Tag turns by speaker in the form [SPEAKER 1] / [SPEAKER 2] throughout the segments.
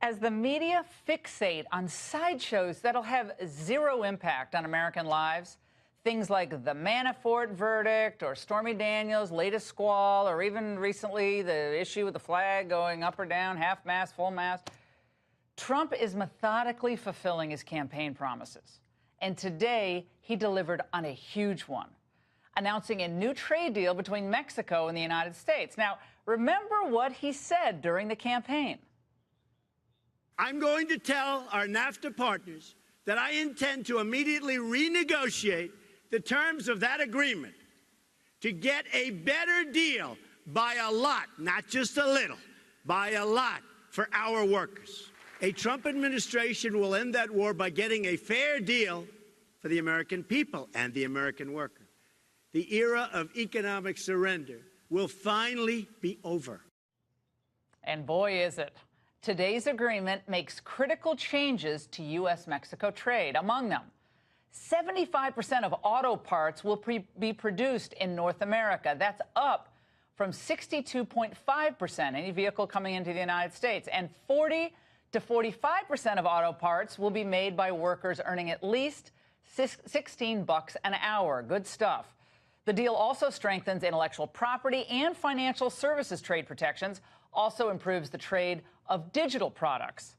[SPEAKER 1] As the media fixate on sideshows that'll have zero impact on American lives, things like the Manafort verdict or Stormy Daniels' latest squall, or even recently the issue with the flag going up or down, half-mast, full-mast, Trump is methodically fulfilling his campaign promises. And today, he delivered on a huge one, announcing a new trade deal between Mexico and the United States. Now, remember what he said during the campaign.
[SPEAKER 2] I'm going to tell our NAFTA partners that I intend to immediately renegotiate the terms of that agreement to get a better deal by a lot, not just a little, by a lot for our workers. A Trump administration will end that war by getting a fair deal for the American people and the American worker. The era of economic surrender will finally be over.
[SPEAKER 1] And boy, is it. Today's agreement makes critical changes to U.S.-Mexico trade. Among them, 75% of auto parts will be produced in North America. That's up from 62.5%, any vehicle coming into the United States. And 40 to 45% of auto parts will be made by workers earning at least $16 an hour. Good stuff. The deal also strengthens intellectual property and financial services trade protections, also improves the trade of digital products.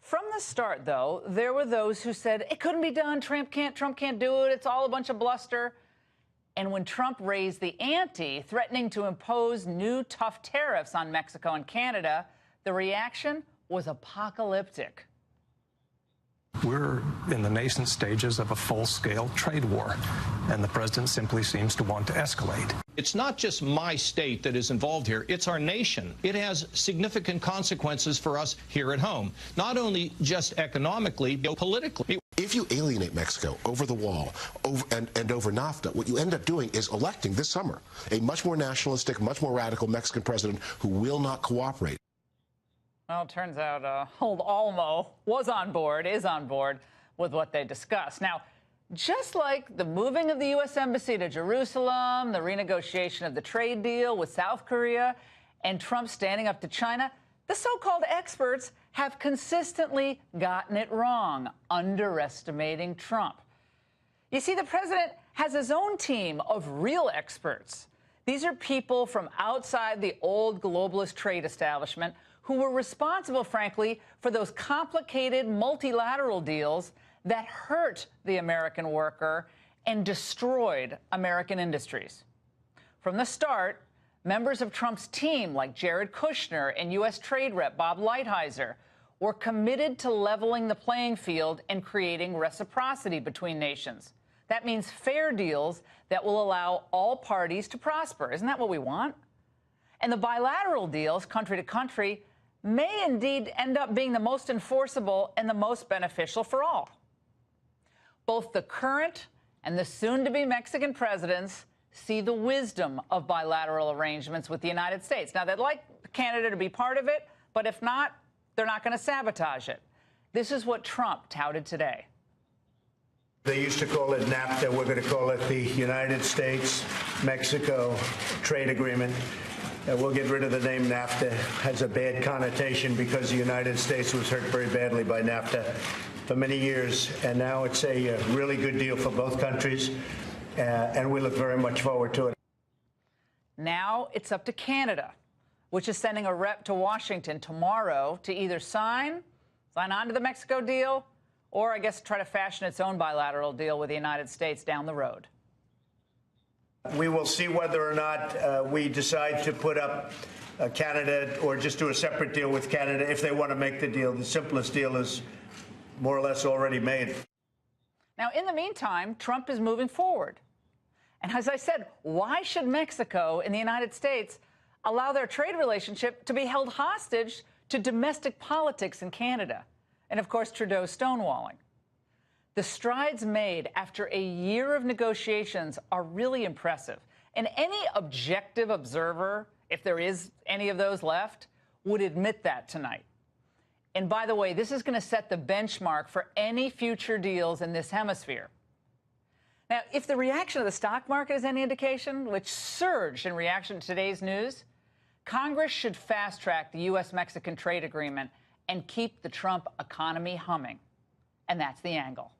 [SPEAKER 1] From the start, though, there were those who said it couldn't be done. Trump can't do it. It's all a bunch of bluster. And when Trump raised the ante, threatening to impose new tough tariffs on Mexico and Canada, the reaction was apocalyptic.
[SPEAKER 3] We're in the nascent stages of a full-scale trade war, and the president simply seems to want to escalate.
[SPEAKER 4] It's not just my state that is involved here, it's our nation. It has significant consequences for us here at home, not only just economically, but politically.
[SPEAKER 5] If you alienate Mexico over the wall and over NAFTA, what you end up doing is electing this summer a much more nationalistic, much more radical Mexican president who will not cooperate.
[SPEAKER 1] Well, it turns out old Almo is on board with what they discussed. Now, just like the moving of the U.S. Embassy to Jerusalem, the renegotiation of the trade deal with South Korea, and Trump standing up to China, the so-called experts have consistently gotten it wrong, underestimating Trump. You see, the president has his own team of real experts. These are people from outside the old globalist trade establishment who were responsible, frankly, for those complicated multilateral deals that hurt the American worker and destroyed American industries. From the start, members of Trump's team, like Jared Kushner and U.S. Trade Rep Bob Lighthizer, were committed to leveling the playing field and creating reciprocity between nations. That means fair deals that will allow all parties to prosper. Isn't that what we want? And the bilateral deals, country to country, may indeed end up being the most enforceable and the most beneficial for all. Both the current and the soon-to-be Mexican presidents see the wisdom of bilateral arrangements with the United States. Now, they'd like Canada to be part of it, but if not, they're not going to sabotage it. This is what Trump touted today.
[SPEAKER 2] They used to call it NAFTA. We're going to call it the United States-Mexico Trade Agreement. We'll get rid of the name NAFTA. It has a bad connotation because the United States was hurt very badly by NAFTA for many years, and now it's a really good deal for both countries, and we look very much forward to it.
[SPEAKER 1] Now it's up to Canada, which is sending a rep to Washington tomorrow to either sign on to the Mexico deal, or I guess try to fashion its own bilateral deal with the United States down the road.
[SPEAKER 2] We will see whether or not we decide to put up Canada or just do a separate deal with Canada if they want to make the deal. The simplest deal is more or less already made.
[SPEAKER 1] Now, in the meantime, Trump is moving forward. And as I said, why should Mexico and the United States allow their trade relationship to be held hostage to domestic politics in Canada? And, of course, Trudeau's stonewalling. The strides made after a year of negotiations are really impressive. And any objective observer, if there is any of those left, would admit that tonight. And by the way, this is going to set the benchmark for any future deals in this hemisphere. Now, if the reaction of the stock market is any indication, which surged in reaction to today's news, Congress should fast-track the U.S.-Mexican trade agreement and keep the Trump economy humming. And that's the angle.